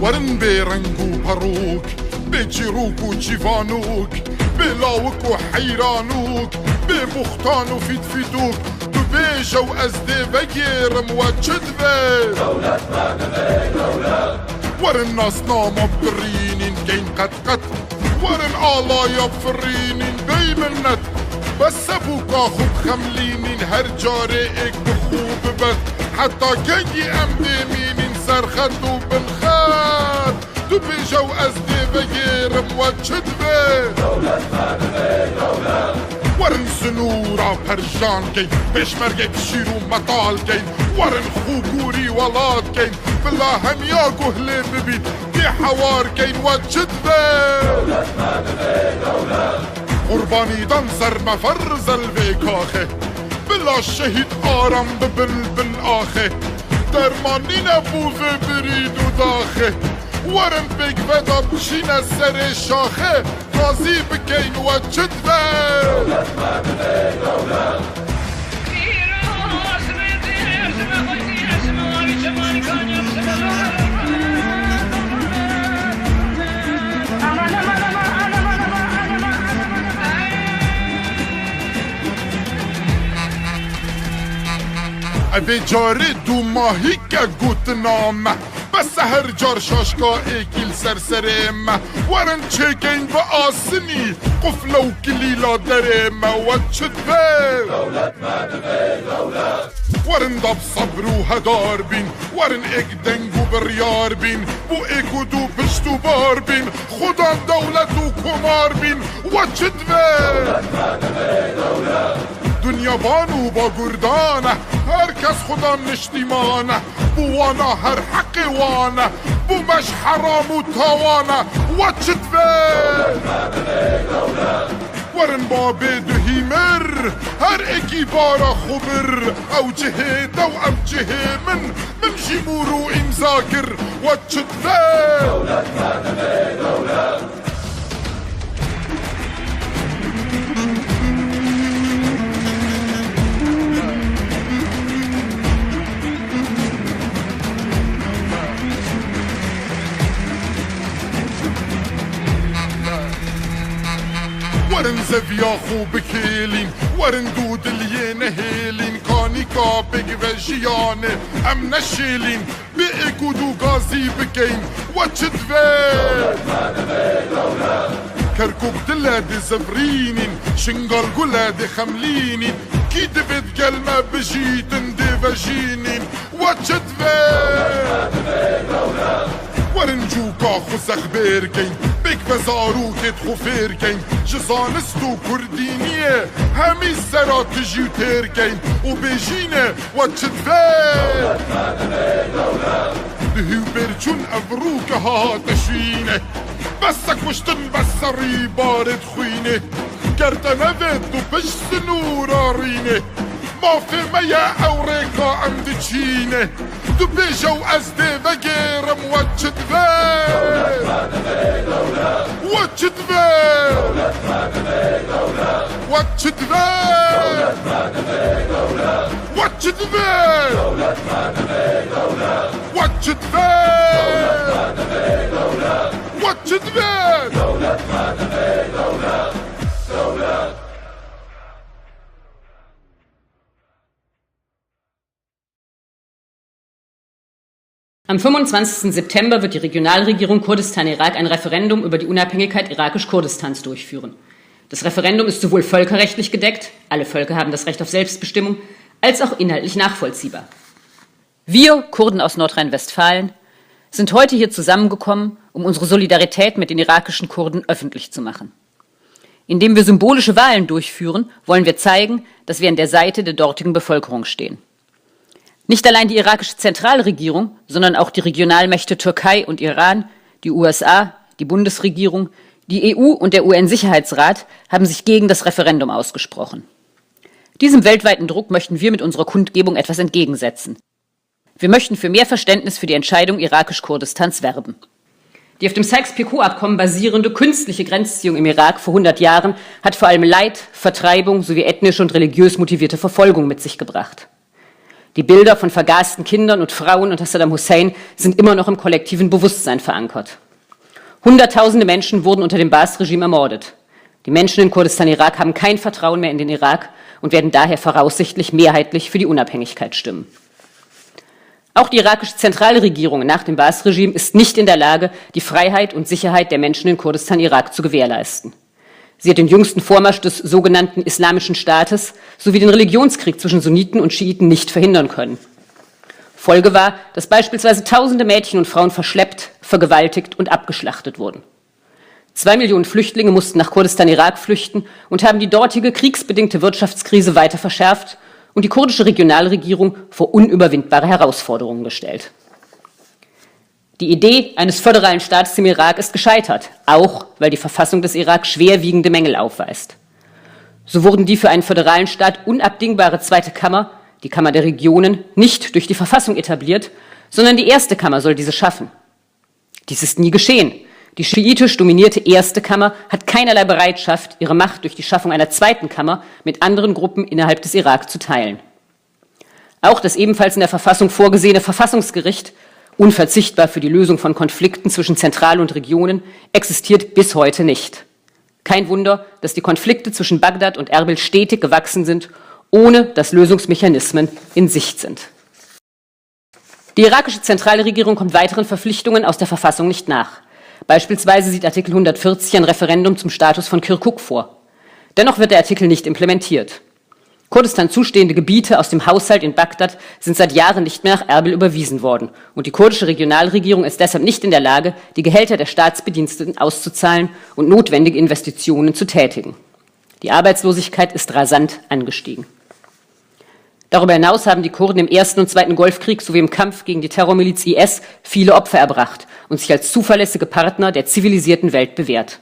ورن برنگ و پروک، به جیروک و جیوانوک، به لاوک و حیرانوک، به بختان و فیدفیدوک، تو بیجو از ده بگیرم و چدوه دولت مدنه دولت ورن ناس ناما برینین گین قد ورن آلایا فرینین بیمنت بس بوکا خوب خملینین هر جاره ایک بخوب بد حتی گنگی ام دیمینین سرخد و بنخد تو بیجو از ده بگیرم و چدوه دولت مدنه دولت ورن سنورا پرشان گین پشمرگه شیر و مطال گین ورن خوگوری ولاد گین بلا همیا گهله ببین دی حوار گین و جدوه دولت مدنه دولت قربانی دان سر مفرز الویکاخه بلا شهید آرام ببلبل آخه درمانی نبوه برید و داخه ورن بگ ودا بشین سر شاخه قاضی بگین و جدوه دولت مدنه دولت اوه جاره دو ماهی که گوت نامه بس هر جار شاشکا ایکیل سرسرم ورن چگین با آسنی قفل و کلیلا درم و چدوه دولت مدنه دولت ورن داب صبر و هدار بین ورن ایک دنگ و بریار بین بو ایک و دو پشت و بار بین خدا دولت و کمار بین و چدوه دولت مدنه دولت دنیا بانو با گردانه هر کس خدا نشتیمانه بوانا هر حق وانه بومش حرام و تاوانه و چدوه دولت مدنه دولت ورن باب دهی مر هر اکی بارا خبر او جهه دو ام جهه من جیمورو امزاکر و چدوه دولت مدنه دولت ورن زویا خوب کلین ورن دود لیه نهیلین کانیکا بگ و جیانه ام نشیلین به اکو دو گازی بگین و چدوه دولت مدنه دولت کرکوب دلاد زفرینین شنگال گلاد خملینین کی دبید گلمه بجیتن دی و جینین و چدوه دولت مدنه دولت ورن جوکا خوزخ برگین بک بزارو کت خوفر گین جزانست و کردینیه همی سرات جیوتر گین و بیجینه و چدوه دولت مدنه دولت دهیو برچون ابروک ها تشوینه بس کشتن بس ری بارد خوینه گردنه و پش سنور آرینه ما فهمه اوريكا عمد تشينه دبيجو أزدي وغيرم وجدبه دولت مدنه دولت وجدبه دولت مدنه دولت وجدبه دولت مدنه دولت وجدبه دولت مدنه دولت وجدبه دولت مدنه دولت وجدبه دولت مدنه دولت دولت. Am 25. September wird die Regionalregierung Kurdistan-Irak ein Referendum über die Unabhängigkeit irakisch-Kurdistans durchführen. Das Referendum ist sowohl völkerrechtlich gedeckt, alle Völker haben das Recht auf Selbstbestimmung, als auch inhaltlich nachvollziehbar. Wir, Kurden aus Nordrhein-Westfalen, sind heute hier zusammengekommen, um unsere Solidarität mit den irakischen Kurden öffentlich zu machen. Indem wir symbolische Wahlen durchführen, wollen wir zeigen, dass wir an der Seite der dortigen Bevölkerung stehen. Nicht allein die irakische Zentralregierung, sondern auch die Regionalmächte Türkei und Iran, die USA, die Bundesregierung, die EU und der UN-Sicherheitsrat haben sich gegen das Referendum ausgesprochen. Diesem weltweiten Druck möchten wir mit unserer Kundgebung etwas entgegensetzen. Wir möchten für mehr Verständnis für die Entscheidung irakisch-Kurdistans werben. Die auf dem Sykes-Picot-Abkommen basierende künstliche Grenzziehung im Irak vor 100 Jahren hat vor allem Leid, Vertreibung sowie ethnische und religiös motivierte Verfolgung mit sich gebracht. Die Bilder von vergasten Kindern und Frauen unter Saddam Hussein sind immer noch im kollektiven Bewusstsein verankert. Hunderttausende Menschen wurden unter dem Baas-Regime ermordet. Die Menschen in Kurdistan-Irak haben kein Vertrauen mehr in den Irak und werden daher voraussichtlich mehrheitlich für die Unabhängigkeit stimmen. Auch die irakische Zentralregierung nach dem Baas-Regime ist nicht in der Lage, die Freiheit und Sicherheit der Menschen in Kurdistan-Irak zu gewährleisten. Sie hat den jüngsten Vormarsch des sogenannten Islamischen Staates sowie den Religionskrieg zwischen Sunniten und Schiiten nicht verhindern können. Folge war, dass beispielsweise tausende Mädchen und Frauen verschleppt, vergewaltigt und abgeschlachtet wurden. 2 Millionen Flüchtlinge mussten nach Kurdistan-Irak flüchten und haben die dortige kriegsbedingte Wirtschaftskrise weiter verschärft und die kurdische Regionalregierung vor unüberwindbare Herausforderungen gestellt. Die Idee eines föderalen Staates im Irak ist gescheitert, auch weil die Verfassung des Irak schwerwiegende Mängel aufweist. So wurden die für einen föderalen Staat unabdingbare zweite Kammer, die Kammer der Regionen, nicht durch die Verfassung etabliert, sondern die erste Kammer soll diese schaffen. Dies ist nie geschehen. Die schiitisch dominierte erste Kammer hat keinerlei Bereitschaft, ihre Macht durch die Schaffung einer zweiten Kammer mit anderen Gruppen innerhalb des Irak zu teilen. Auch das ebenfalls in der Verfassung vorgesehene Verfassungsgericht, unverzichtbar für die Lösung von Konflikten zwischen Zentral- und Regionen, existiert bis heute nicht. Kein Wunder, dass die Konflikte zwischen Bagdad und Erbil stetig gewachsen sind, ohne dass Lösungsmechanismen in Sicht sind. Die irakische Zentralregierung kommt weiteren Verpflichtungen aus der Verfassung nicht nach. Beispielsweise sieht Artikel 140 ein Referendum zum Status von Kirkuk vor. Dennoch wird der Artikel nicht implementiert. Kurdistan zustehende Gebiete aus dem Haushalt in Bagdad sind seit Jahren nicht mehr nach Erbil überwiesen worden. Und die kurdische Regionalregierung ist deshalb nicht in der Lage, die Gehälter der Staatsbediensteten auszuzahlen und notwendige Investitionen zu tätigen. Die Arbeitslosigkeit ist rasant angestiegen. Darüber hinaus haben die Kurden im Ersten und Zweiten Golfkrieg sowie im Kampf gegen die Terrormiliz IS viele Opfer erbracht und sich als zuverlässige Partner der zivilisierten Welt bewährt.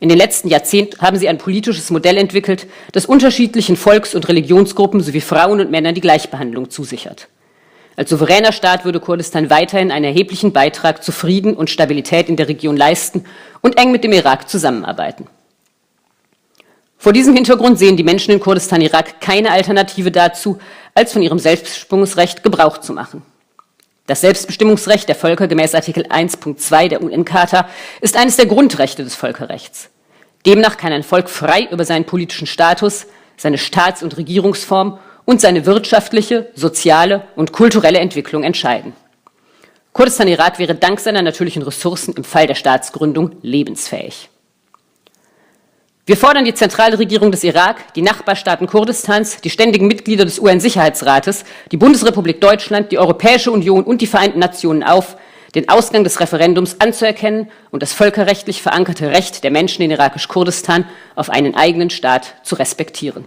In den letzten Jahrzehnten haben sie ein politisches Modell entwickelt, das unterschiedlichen Volks- und Religionsgruppen sowie Frauen und Männern die Gleichbehandlung zusichert. Als souveräner Staat würde Kurdistan weiterhin einen erheblichen Beitrag zu Frieden und Stabilität in der Region leisten und eng mit dem Irak zusammenarbeiten. Vor diesem Hintergrund sehen die Menschen in Kurdistan-Irak keine Alternative dazu, als von ihrem Selbstbestimmungsrecht Gebrauch zu machen. Das Selbstbestimmungsrecht der Völker gemäß Artikel 1.2 der UN-Charta ist eines der Grundrechte des Völkerrechts. Demnach kann ein Volk frei über seinen politischen Status, seine Staats- und Regierungsform und seine wirtschaftliche, soziale und kulturelle Entwicklung entscheiden. Kurdistan-Irak wäre dank seiner natürlichen Ressourcen im Fall der Staatsgründung lebensfähig. Wir fordern die Zentralregierung des Irak, die Nachbarstaaten Kurdistans, die ständigen Mitglieder des UN-Sicherheitsrates, die Bundesrepublik Deutschland, die Europäische Union und die Vereinten Nationen auf, den Ausgang des Referendums anzuerkennen und das völkerrechtlich verankerte Recht der Menschen in irakisch-Kurdistan auf einen eigenen Staat zu respektieren.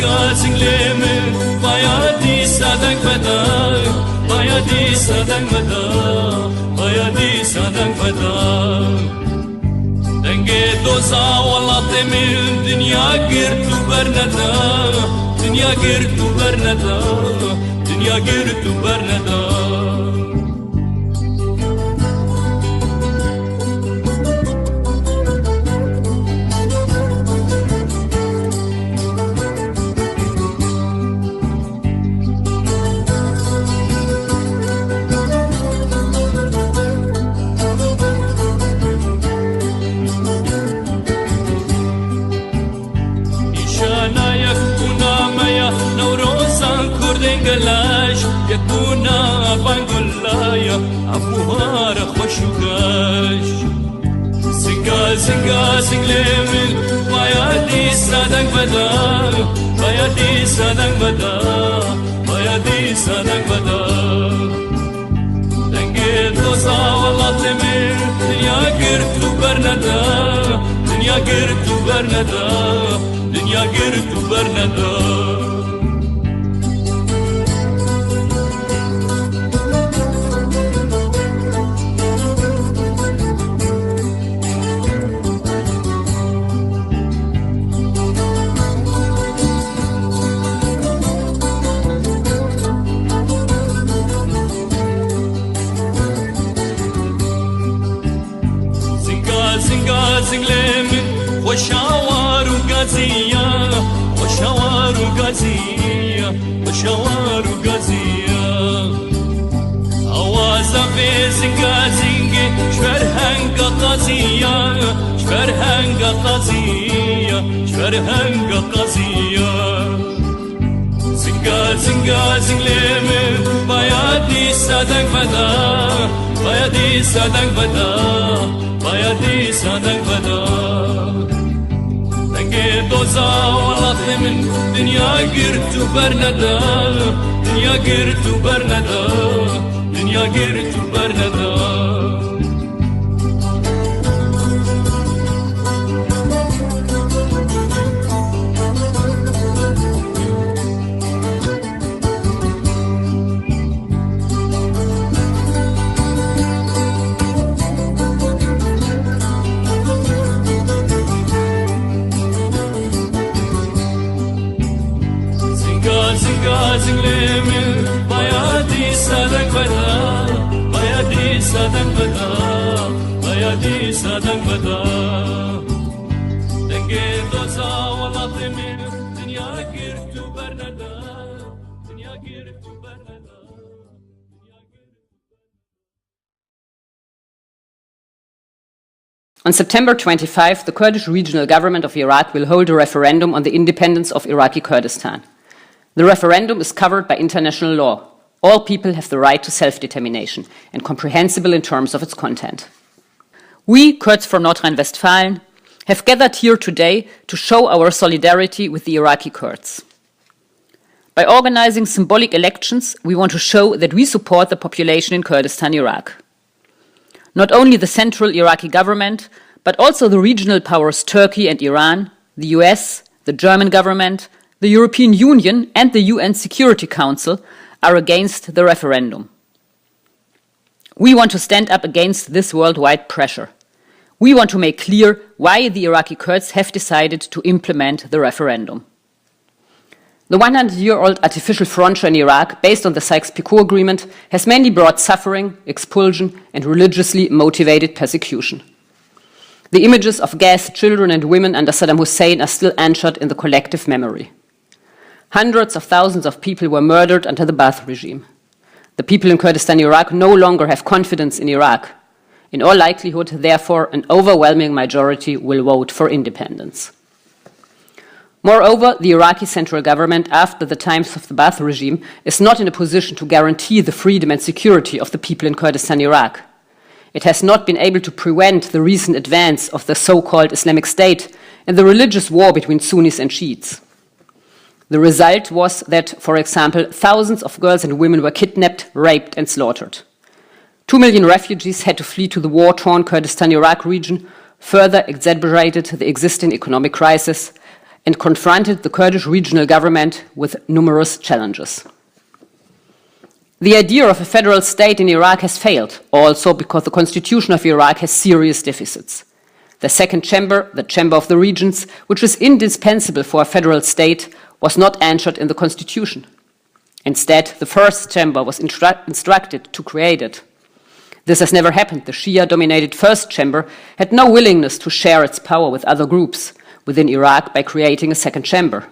zinga zingleme bayadi sadang bada bayadi sadang bada bayadi sadang bada denge doza wala temin dünya girtu bernada dünya girtu bernada dünya girtu bernada يكونا بانغولايا أبوهار خوشوغاش زنگا زنگا زنگلمن بايادي سادنگ بدا بايادي سادنگ بدا بايادي سادنگ بدا دنگه دوزا والاتمن دنيا گرتو برندا دنيا گرتو برندا دنيا گرتو برندا زنگلمن وشاوار وغازية وشاوار وغازية وشاوار وغازية أوازا في زنگازينجي شفرهنگا قازية شفرهنگا قازية شفرهنگا قازية زنگا زنگا زنگلمن بايادي سادنگ بدا بايادي سادنگ بدا بايادي سادنگ بدا دنگه دوزا والله من دنيا گرتو برندا دنيا گرتو برندا دنيا گرتو برندا زنگلمن بايادي سادنگ بدا بايادي سادنگ بدا بايادي سادنگ بدا دنگه دوزا والاتمن دنيا گرتو برندا دنيا گرتو برندا On September 25, the Kurdish regional government of Iraq will hold a referendum on the independence of Iraqi Kurdistan. The referendum is covered by international law. All people have the right to self-determination and comprehensible in terms of its content. We, Kurds from North Rhine-Westphalia, have gathered here today to show our solidarity with the Iraqi Kurds. By organizing symbolic elections, we want to show that we support the population in Kurdistan, Iraq. Not only the central Iraqi government, but also the regional powers Turkey and Iran, the US, the German government, the European Union and the UN Security Council are against the referendum. We want to stand up against this worldwide pressure. We want to make clear why the Iraqi Kurds have decided to implement the referendum. The 100-year-old artificial frontier in Iraq, based on the Sykes-Picot Agreement, has mainly brought suffering, expulsion, and religiously motivated persecution. The images of gassed children and women under Saddam Hussein are still anchored in the collective memory. Hundreds of thousands of people were murdered under the Ba'ath regime. The people in Kurdistan, Iraq, no longer have confidence in Iraq. In all likelihood, therefore, an overwhelming majority will vote for independence. Moreover, the Iraqi central government, after the times of the Ba'ath regime, is not in a position to guarantee the freedom and security of the people in Kurdistan, Iraq. It has not been able to prevent the recent advance of the so-called Islamic State and the religious war between Sunnis and Shiites. The result was that, for example, thousands of girls and women were kidnapped, raped, and slaughtered. 2 million refugees had to flee to the war-torn Kurdistan-Iraq region, further exacerbated the existing economic crisis, and confronted the Kurdish regional government with numerous challenges. The idea of a federal state in Iraq has failed, also because the constitution of Iraq has serious deficits. The second chamber, the Chamber of the Regions, which is indispensable for a federal state, was not anchored in the constitution. Instead, the first chamber was instructed to create it. This has never happened. The Shia-dominated first chamber had no willingness to share its power with other groups within Iraq by creating a second chamber.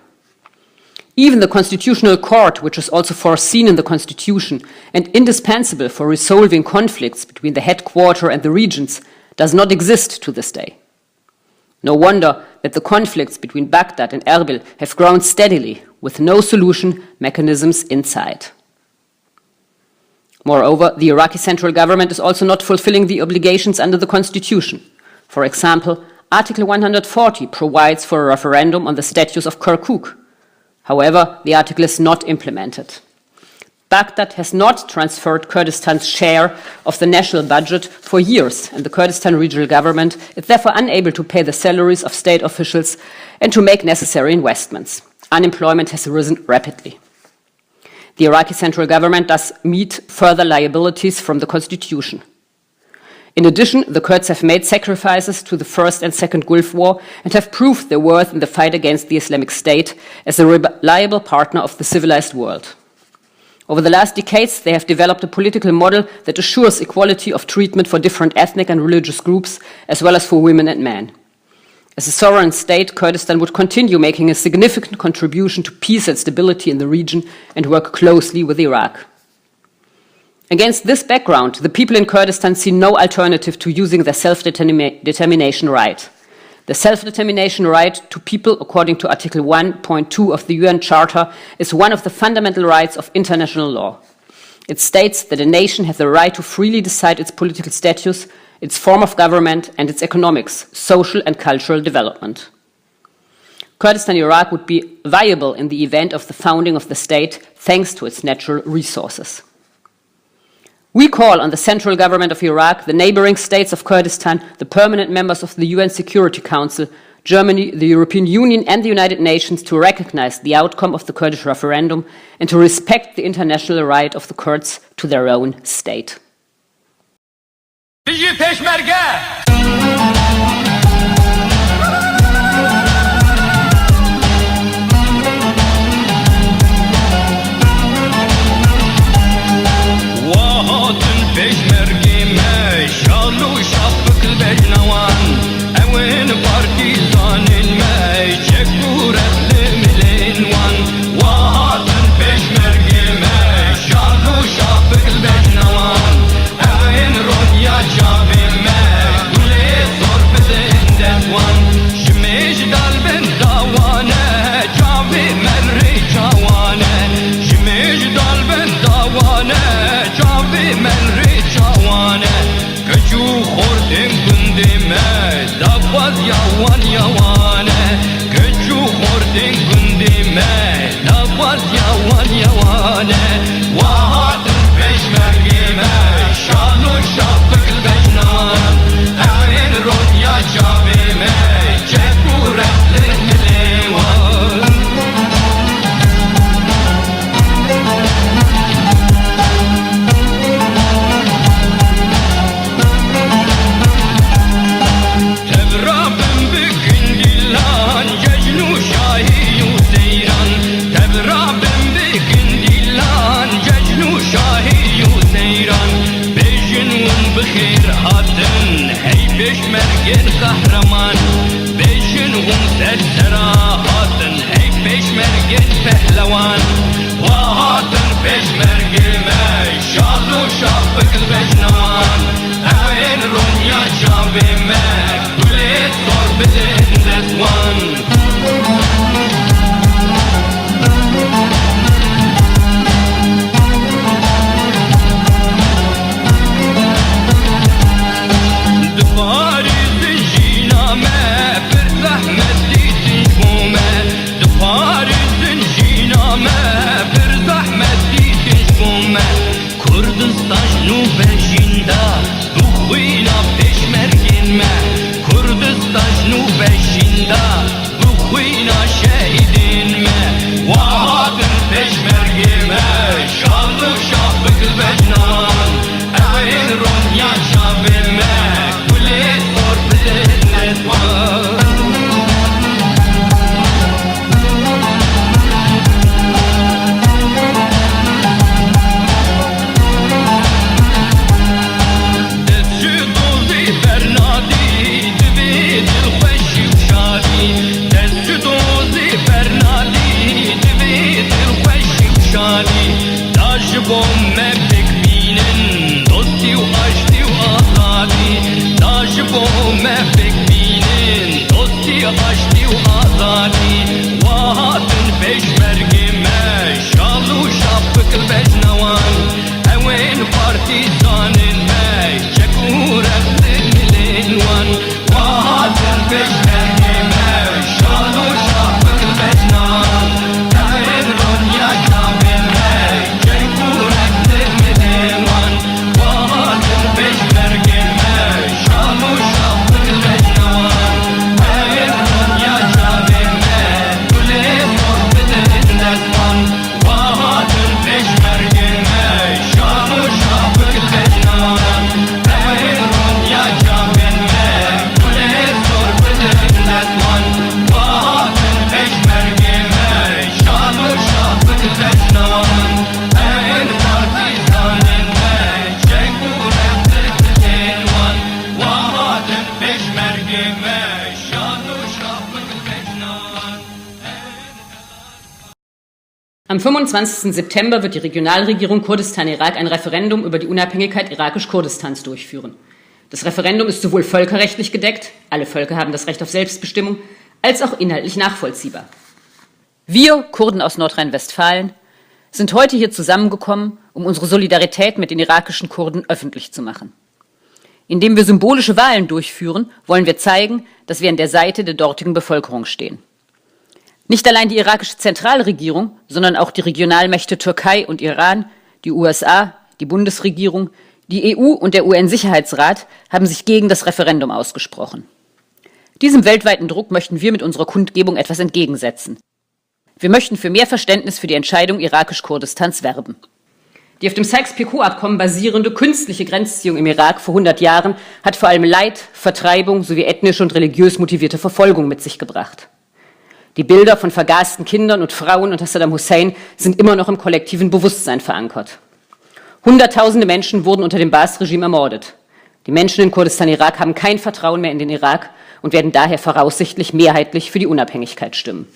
Even the Constitutional Court, which is also foreseen in the Constitution and indispensable for resolving conflicts between the headquarters and the regions, does not exist to this day. No wonder that the conflicts between Baghdad and Erbil have grown steadily, with no solution mechanisms inside. Moreover, the Iraqi central government is also not fulfilling the obligations under the Constitution. For example, Article 140 provides for a referendum on the status of Kirkuk. However, the article is not implemented. Baghdad has not transferred Kurdistan's share of the national budget for years, and the Kurdistan regional government is therefore unable to pay the salaries of state officials and to make necessary investments. Unemployment has risen rapidly. The Iraqi central government does meet further liabilities from the constitution. In addition, the Kurds have made sacrifices to the First and Second Gulf War and have proved their worth in the fight against the Islamic State as a reliable partner of the civilized world. Over the last decades, they have developed a political model that assures equality of treatment for different ethnic and religious groups, as well as for women and men. As a sovereign state, Kurdistan would continue making a significant contribution to peace and stability in the region and work closely with Iraq. Against this background, the people in Kurdistan see no alternative to using their self-determination right. The self-determination right to people, according to Article 1.2 of the UN Charter, is one of the fundamental rights of international law. It states that a nation has the right to freely decide its political status, its form of government, and its economics, social and cultural development. Kurdistan, Iraq would be viable in the event of the founding of the state thanks to its natural resources. We call on the central government of Iraq, the neighboring states of Kurdistan, the permanent members of the UN Security Council, Germany, the European Union and the United Nations to recognize the outcome of the Kurdish referendum and to respect the international right of the Kurds to their own state. Bina şehidin me Vahatın peşmergime Şanlı şahbık becnan Evin Ronya şavime Kulit orbilet netman Bom me bekbinin dosti u aşti u azadi Daj bom me bekbinin dosti aşti u azadi Vahatın peşmergime şalu şapık becnavan Evin partizanin me çekur ektin wan Vahatın peşmergime şalu şapık becnavan Evin ronya şavin Am 25. September wird die Regionalregierung Kurdistan-Irak ein Referendum über die Unabhängigkeit irakisch-Kurdistans durchführen. Das Referendum ist sowohl völkerrechtlich gedeckt, alle Völker haben das Recht auf Selbstbestimmung, als auch inhaltlich nachvollziehbar. Wir, Kurden aus Nordrhein-Westfalen, sind heute hier zusammengekommen, um unsere Solidarität mit den irakischen Kurden öffentlich zu machen. Indem wir symbolische Wahlen durchführen, wollen wir zeigen, dass wir an der Seite der dortigen Bevölkerung stehen. Nicht allein die irakische Zentralregierung, sondern auch die Regionalmächte Türkei und Iran, die USA, die Bundesregierung, die EU und der UN-Sicherheitsrat haben sich gegen das Referendum ausgesprochen. Diesem weltweiten Druck möchten wir mit unserer Kundgebung etwas entgegensetzen. Wir möchten für mehr Verständnis für die Entscheidung irakisch-Kurdistans werben. Die auf dem Sykes-Picot-Abkommen basierende künstliche Grenzziehung im Irak vor 100 Jahren hat vor allem Leid, Vertreibung sowie ethnisch und religiös motivierte Verfolgung mit sich gebracht. Die Bilder von vergasten Kindern und Frauen unter Saddam Hussein sind immer noch im kollektiven Bewusstsein verankert. Hunderttausende Menschen wurden unter dem Baas-Regime ermordet. Die Menschen in Kurdistan-Irak haben kein Vertrauen mehr in den Irak und werden daher voraussichtlich mehrheitlich für die Unabhängigkeit stimmen.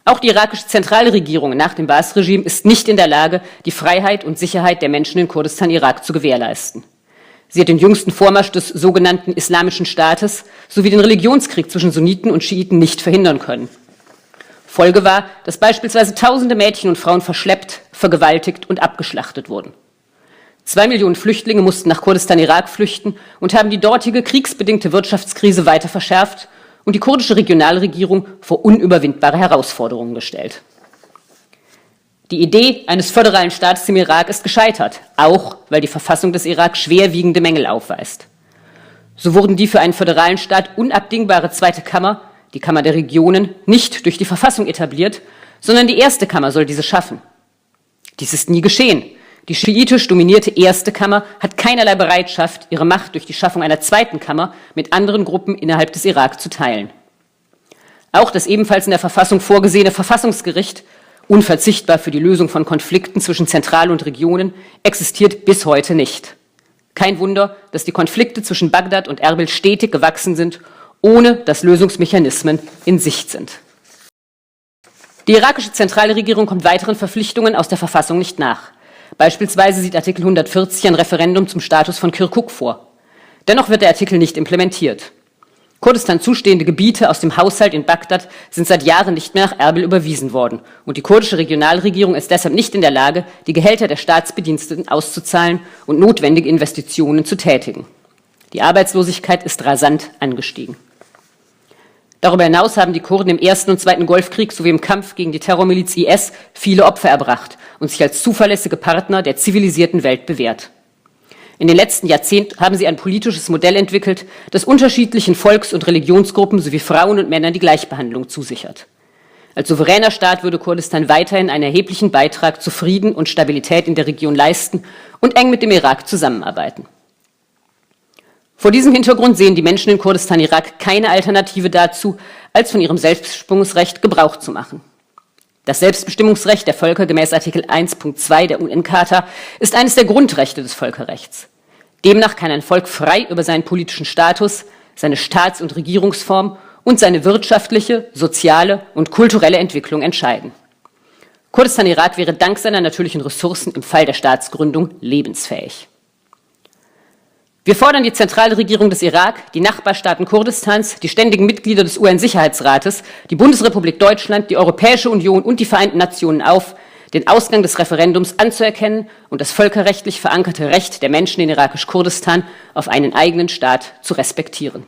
Auch die irakische Zentralregierung nach dem Baas-Regime ist nicht in der Lage, die Freiheit und Sicherheit der Menschen in Kurdistan-Irak zu gewährleisten. Sie hat den jüngsten Vormarsch des sogenannten Islamischen Staates sowie den Religionskrieg zwischen Sunniten und Schiiten nicht verhindern können. Folge war, dass beispielsweise tausende Mädchen und Frauen verschleppt, vergewaltigt und abgeschlachtet wurden. 2 Millionen Flüchtlinge mussten nach Kurdistan-Irak flüchten und haben die dortige kriegsbedingte Wirtschaftskrise weiter verschärft und die kurdische Regionalregierung vor unüberwindbare Herausforderungen gestellt. Die Idee eines föderalen Staates im Irak ist gescheitert, auch weil die Verfassung des Irak schwerwiegende Mängel aufweist. So wurden die für einen föderalen Staat unabdingbare zweite Kammer, die Kammer der Regionen, nicht durch die Verfassung etabliert, sondern die erste Kammer soll diese schaffen. Dies ist nie geschehen. Die schiitisch dominierte erste Kammer hat keinerlei Bereitschaft, ihre Macht durch die Schaffung einer zweiten Kammer mit anderen Gruppen innerhalb des Irak zu teilen. Auch das ebenfalls in der Verfassung vorgesehene Verfassungsgericht, unverzichtbar für die Lösung von Konflikten zwischen Zentral- und Regionen, existiert bis heute nicht. Kein Wunder, dass die Konflikte zwischen Bagdad und Erbil stetig gewachsen sind, ohne dass Lösungsmechanismen in Sicht sind. Die irakische Zentralregierung kommt weiteren Verpflichtungen aus der Verfassung nicht nach. Beispielsweise sieht Artikel 140 ein Referendum zum Status von Kirkuk vor. Dennoch wird der Artikel nicht implementiert. Kurdistan zustehende Gebiete aus dem Haushalt in Bagdad sind seit Jahren nicht mehr nach Erbil überwiesen worden. Und die kurdische Regionalregierung ist deshalb nicht in der Lage, die Gehälter der Staatsbediensteten auszuzahlen und notwendige Investitionen zu tätigen. Die Arbeitslosigkeit ist rasant angestiegen. Darüber hinaus haben die Kurden im Ersten und Zweiten Golfkrieg sowie im Kampf gegen die Terrormiliz IS viele Opfer erbracht und sich als zuverlässige Partner der zivilisierten Welt bewährt. In den letzten Jahrzehnten haben sie ein politisches Modell entwickelt, das unterschiedlichen Volks- und Religionsgruppen sowie Frauen und Männern die Gleichbehandlung zusichert. Als souveräner Staat würde Kurdistan weiterhin einen erheblichen Beitrag zu Frieden und Stabilität in der Region leisten und eng mit dem Irak zusammenarbeiten. Vor diesem Hintergrund sehen die Menschen in Kurdistan-Irak keine Alternative dazu, als von ihrem Selbstbestimmungsrecht Gebrauch zu machen. Das Selbstbestimmungsrecht der Völker gemäß Artikel 1.2 der UN-Charta ist eines der Grundrechte des Völkerrechts. Demnach kann ein Volk frei über seinen politischen Status, seine Staats- und Regierungsform und seine wirtschaftliche, soziale und kulturelle Entwicklung entscheiden. Kurdistan-Irak wäre dank seiner natürlichen Ressourcen im Fall der Staatsgründung lebensfähig. Wir fordern die zentrale Regierung des Irak, die Nachbarstaaten Kurdistans, die ständigen Mitglieder des UN-Sicherheitsrates, die Bundesrepublik Deutschland, die Europäische Union und die Vereinten Nationen auf, den Ausgang des Referendums anzuerkennen und das völkerrechtlich verankerte Recht der Menschen in irakisch-Kurdistan auf einen eigenen Staat zu respektieren.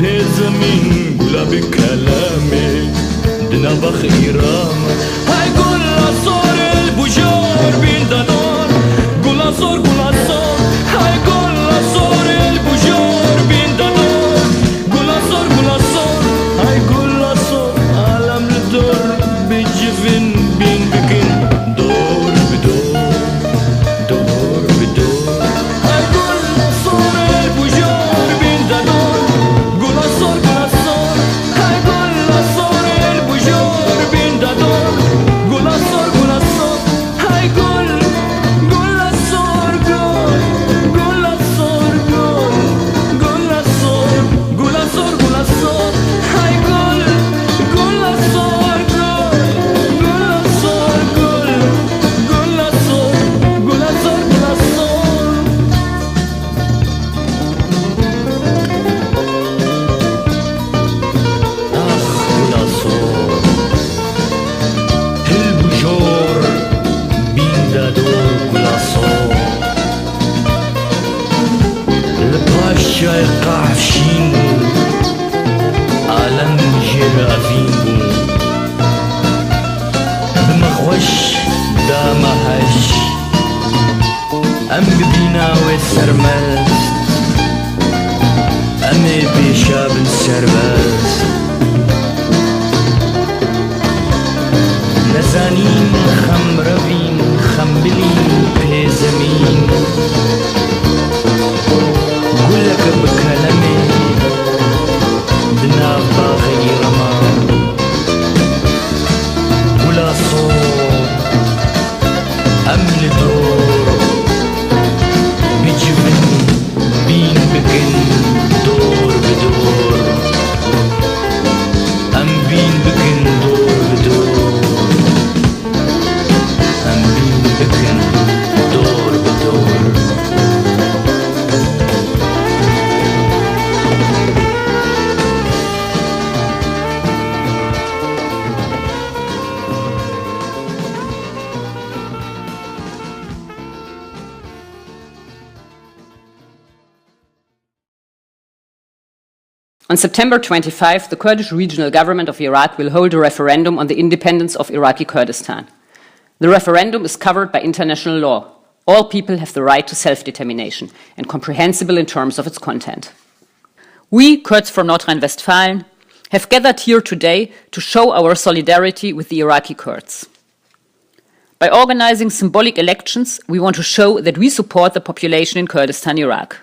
بزمین گلا بکلامه دنبخ ایرام های گلا سور البجار بین دانار گلا سور های گلا سور البجار بین دانار گلا سور های گلا سور عالم لدور بجفن بین بکن دور بدور دور بدور های گلا سور البجار بین دانار گلا سور های گلا سور البجار بین دانار گلا سور های گل گلا سور گل گلا سور گل گلا سور گلا سور های گل گلا سور گل گلا سور گل گلا سور گلا سور گلا سور البجار بین دادور گلا سور الباشا قافشين عالم جرافين بمخوش دامهش ام ببينا والسرمز ام بشاب السربز نزانين خمربين خمبلين بزمين قولك بكلامي دنا باغي رما ولا صوت أمن دور بجبن بين بكن دور بدور أم بين بكن دور بدور أم بين بكن دور بدور On September 25, the Kurdish regional government of Iraq will hold a referendum on the independence of Iraqi Kurdistan. The referendum is covered by international law. All people have the right to self-determination and comprehensible in terms of its content. We, Kurds from North Rhine-Westphalia, have gathered here today to show our solidarity with the Iraqi Kurds. By organizing symbolic elections, we want to show that we support the population in Kurdistan, Iraq.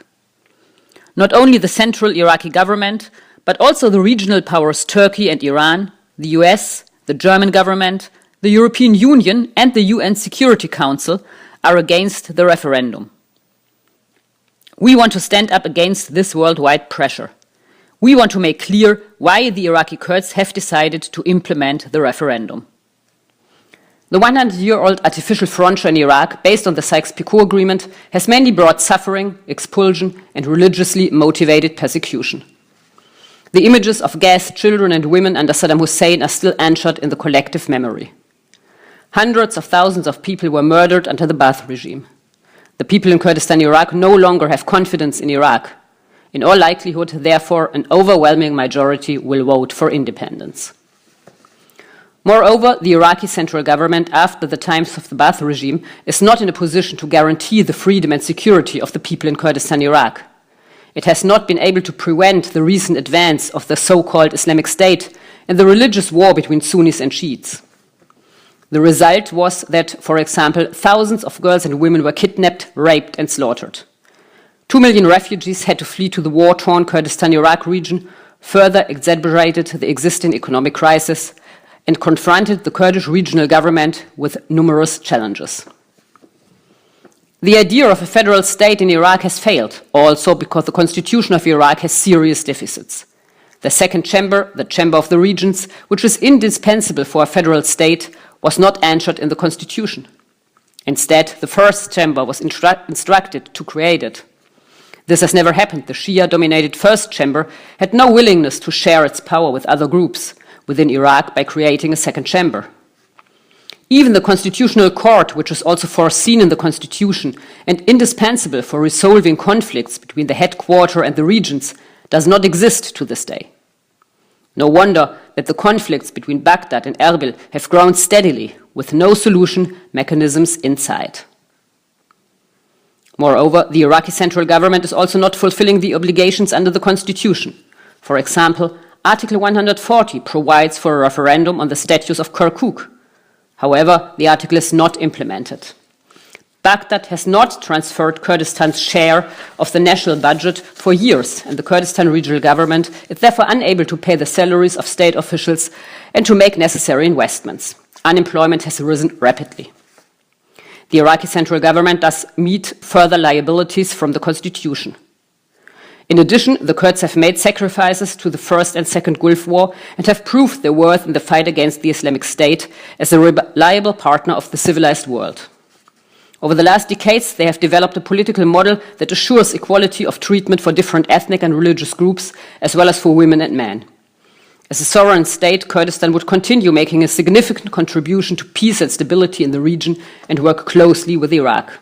Not only the central Iraqi government, but also the regional powers Turkey and Iran, the US, the German government, the European Union and the UN Security Council are against the referendum. We want to stand up against this worldwide pressure. We want to make clear why the Iraqi Kurds have decided to implement the referendum. The 100-year-old artificial frontier in Iraq, based on the Sykes-Picot Agreement, has mainly brought suffering, expulsion, and religiously motivated persecution. The images of gassed children and women under Saddam Hussein are still anchored in the collective memory. Hundreds of thousands of people were murdered under the Ba'ath regime. The people in Kurdistan, Iraq, no longer have confidence in Iraq. In all likelihood, therefore, an overwhelming majority will vote for independence. Moreover, the Iraqi central government, after the times of the Ba'ath regime, is not in a position to guarantee the freedom and security of the people in Kurdistan, Iraq. It has not been able to prevent the recent advance of the so-called Islamic State and the religious war between Sunnis and Shiites. The result was that, for example, thousands of girls and women were kidnapped, raped, and slaughtered. 2 million refugees had to flee to the war-torn Kurdistan-Iraq region, further exacerbated the existing economic crisis, and confronted the Kurdish regional government with numerous challenges. The idea of a federal state in Iraq has failed, also because the constitution of Iraq has serious deficits. The second chamber, the Chamber of the Regions, which is indispensable for a federal state, was not anchored in the constitution. Instead, the first chamber was instructed to create it. This has never happened. The Shia-dominated first chamber had no willingness to share its power with other groups within Iraq by creating a second chamber. Even the Constitutional Court, which is also foreseen in the Constitution and indispensable for resolving conflicts between the headquarters and the regions, does not exist to this day. No wonder that the conflicts between Baghdad and Erbil have grown steadily, with no solution mechanisms in sight. Moreover, the Iraqi central government is also not fulfilling the obligations under the constitution. For example, Article 140 provides for a referendum on the status of Kirkuk. However, the article is not implemented. Baghdad has not transferred Kurdistan's share of the national budget for years, and the Kurdistan regional government is therefore unable to pay the salaries of state officials and to make necessary investments. Unemployment has risen rapidly. The Iraqi central government does meet further liabilities from the constitution. In addition, the Kurds have made sacrifices to the First and Second Gulf War and have proved their worth in the fight against the Islamic State as a reliable partner of the civilized world. Over the last decades, they have developed a political model that assures equality of treatment for different ethnic and religious groups, as well as for women and men. As a sovereign state, Kurdistan would continue making a significant contribution to peace and stability in the region and work closely with Iraq.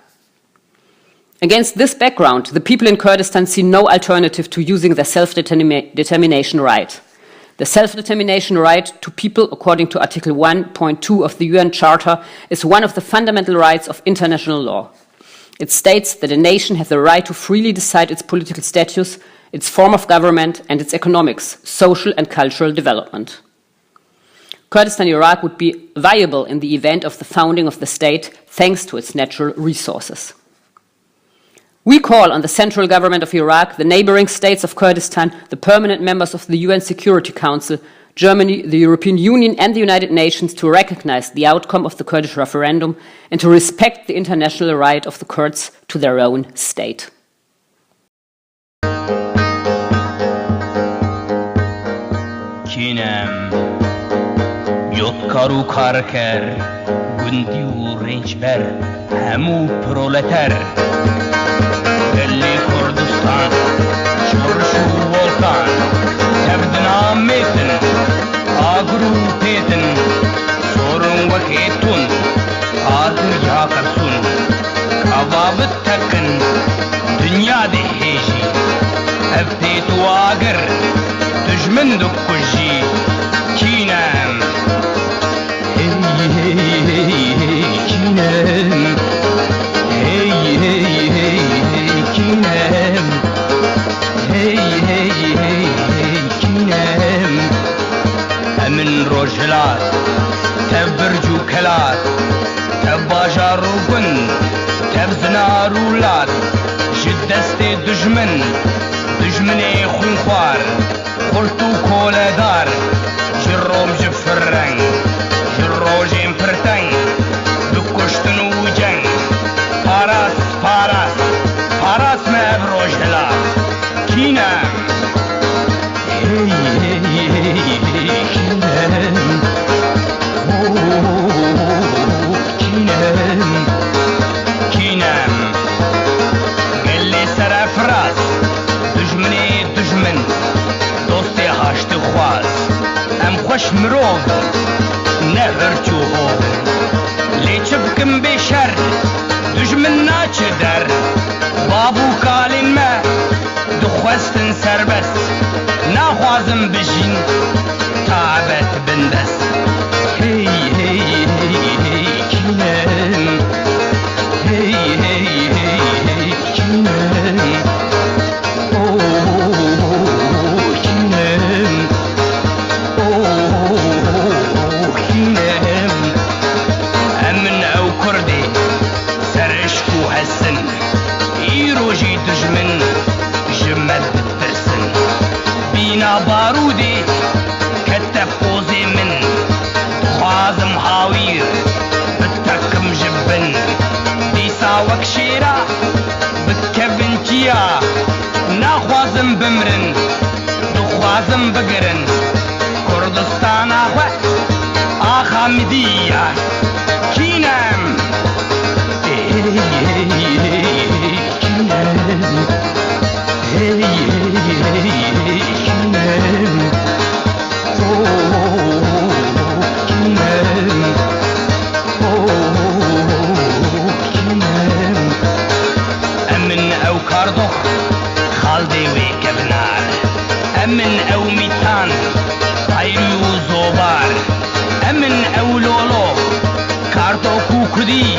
Against this background, the people in Kurdistan see no alternative to using their self-determination right. The self-determination right to people, according to Article 1.2 of the UN Charter, is one of the fundamental rights of international law. It states that a nation has the right to freely decide its political status, its form of government, and its economics, social and cultural development. Kurdistan, Iraq would be viable in the event of the founding of the state, thanks to its natural resources. We call on the central government of Iraq, the neighboring states of Kurdistan, the permanent members of the UN Security Council, Germany, the European Union and the United Nations to recognize the outcome of the Kurdish referendum and to respect the international right of the Kurds to their own state. Kinem Yotkaru karker Gundiu rençber Hemu proleter Belli Kurdistan Şurşu volkan Tebdina metin Agru petin Sorun vakitun Adır yakarsun Kavabıt takın Dünya deheji Evpetu agır Düşmün dukkuji Kinem Hey hey hey hey Kinem Hey hey hey hey Kinem Hey hey hey hey Kinem Emin rojhelat Tebbercu kelat Tebbajaru gun Tebzinaru lat Jiddeste düşmün Düşmüne khunkhwar Qultu koledar Jirrom jifreng Jirrojim perteng Dukkushtun ujeng Paras, paras Paras mev rojhela Kinem Hey, hey, hey, hey Kinem Oh, Kinem Kinem Gelli serafras Düşmüne düşmün Dosti haştı khwaz Em khosh mirov Ne hırçu hov Leçibkim beşer Düşmün naçı der Babu kalin me Dukhwestin serbest Nakhwazim bijin Tabet bindes Hey hey hey hey Kinem Hey hey hey hey Kinem Oh Kinem Oh Kinem Emin ev kurdi Serişku hessin İroji düşmün Jimmed bittirsin Bina barudi Kettef ozi min Khwazim hawir Bittakım jibbin Disa vak şira Bitkevin çiya Nakhwazim bimrin Dukhwazim bigirin Kurdistan ahwe Ahamidiya Kinem Hey hey hey Kinem Hey hey hey Kinem Oh Kinem Oh Kinem Emin ev kardok Khaldi ve kevnar میتان تایری و زوبار امن اولولو کارتو کوکدی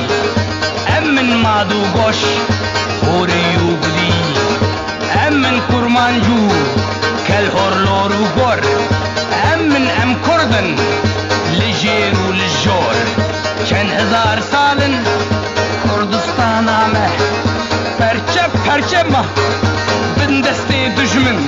امن مادو گوش خوری و گدی امن کرمانجو کل هرلور و گر امن ام کردن لجیر و لجور چند هزار سالن کردستان آمه پرچه ما بن دسته دشمن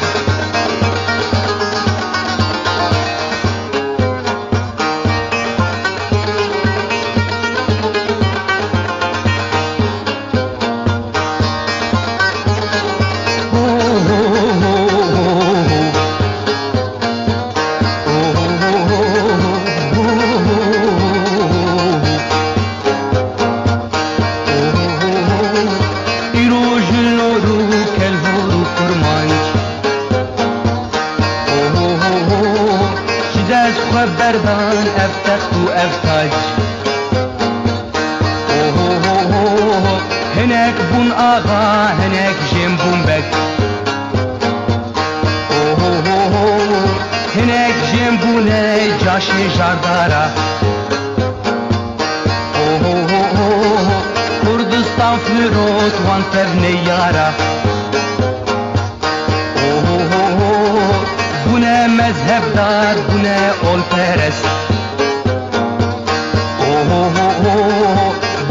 بردان افتخت و افتاج هناك بون آغا هناك جيم بون بك هناك جيم بون جاشي جاردارا كردستان فلروت وان تبنيارا بونه مذهب دار بونه اول پرست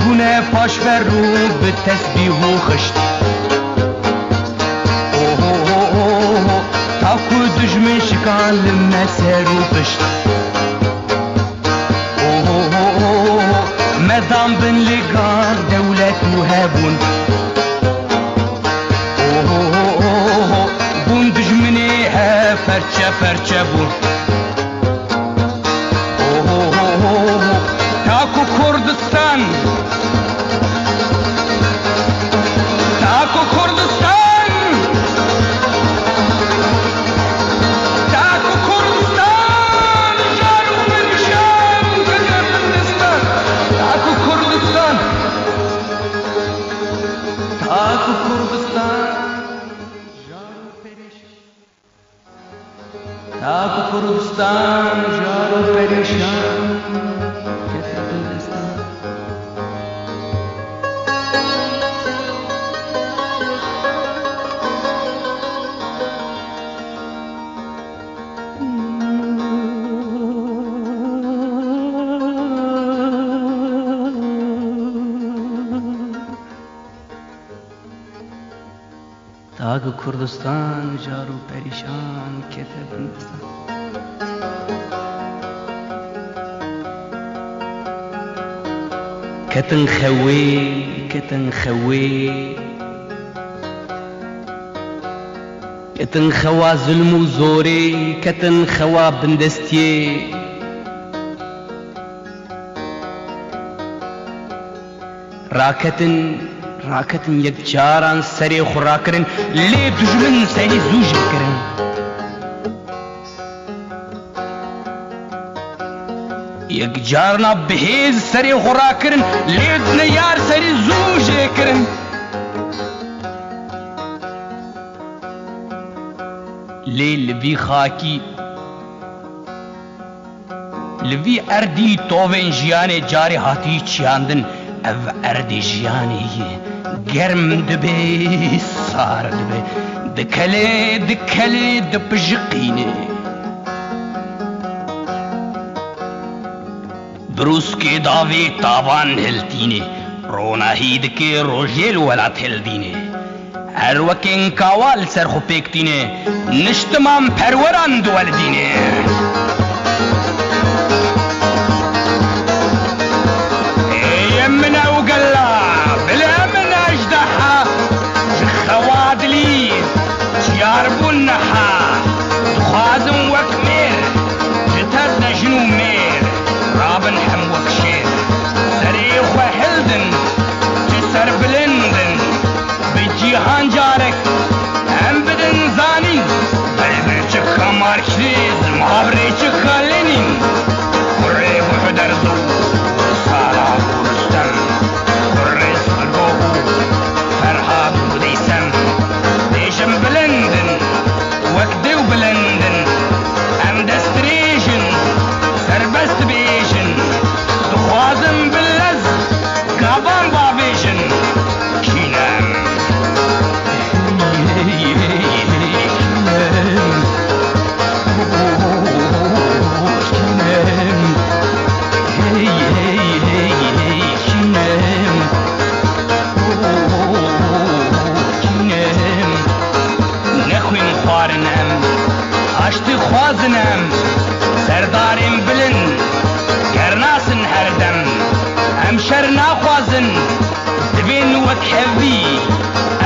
بونه پاشور رو به تسبیح و خشت تاکو دشمن شکان لمسر و پشت مدام بن لگار دولت و هبون بون دجمنی ها فرچه بون تاکو کردستان جارو پریشان کردستان تاکو کردستان تاکو کردستان جارو پریشان کردستان تاکو کردستان جارو پریشان کردستان کتن خوا ظلم و زوری کتن خوا بندستیه راکتن یک جاران سری خورا کرن لی دجمن سری زوج کرن یک جارنا بهیز سری خورا کرن لی دنیار سری زوج کرن لی لوی خاکی لوی اردی تووین جیان جاری هاتی چیاندن او اردی جیانی گرم دبی سار دبی دکلی دپجقینه بروس کے داوی تاوان ہلتینے رونا ہید کے روجیل ولا تھلدینے ہر وکین کاوال سر خو پیکتینے نشتمام پروران دول دینے يمنا وقلا بالامن اجدحا خوادلي جيار بنحا خازم وكمير جتر دجنو مير رابن حم وكشير سريخ وحلدن جسر بلندن بجيهان جارك هم بدن زاني بلبرچك ماركشيز محابريچك لينين قريب وحدرزو سارا بورستم قريس الجوهو فرحاب وديسم ديشم بلندن وكدو بلندن کینم سردارم بلن گرناسن هر دم ام شر ناخوازن دبین وک حوی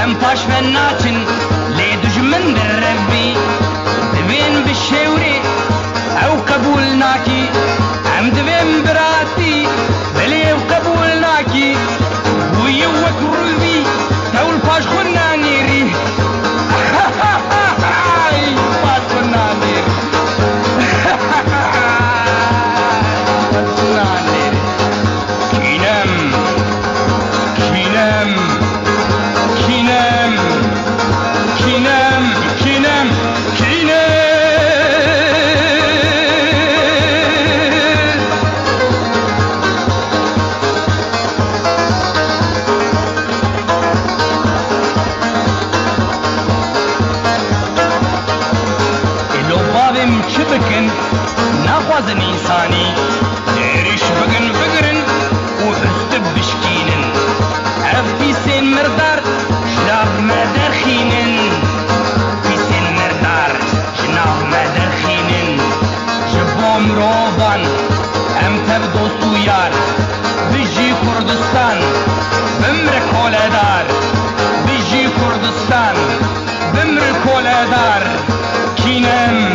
ام پاش من ناچن لی دجمن در ربی دبین بشوری او قبول ناکی ام دبین براتی بلی او قبول ناکی وی وک روبی تول پاش خوننا نیری پاش خوننا نیری نخوازن إنساني ديريش بقن بقرن وحستب بشكينن أفي سين مردار شناف مدر خينن في سين مردار شناف مدر خينن جبوم روبان أم تبدو سويار بيجي كردستان بمر كولدار بيجي كردستان بمر كولدار كينم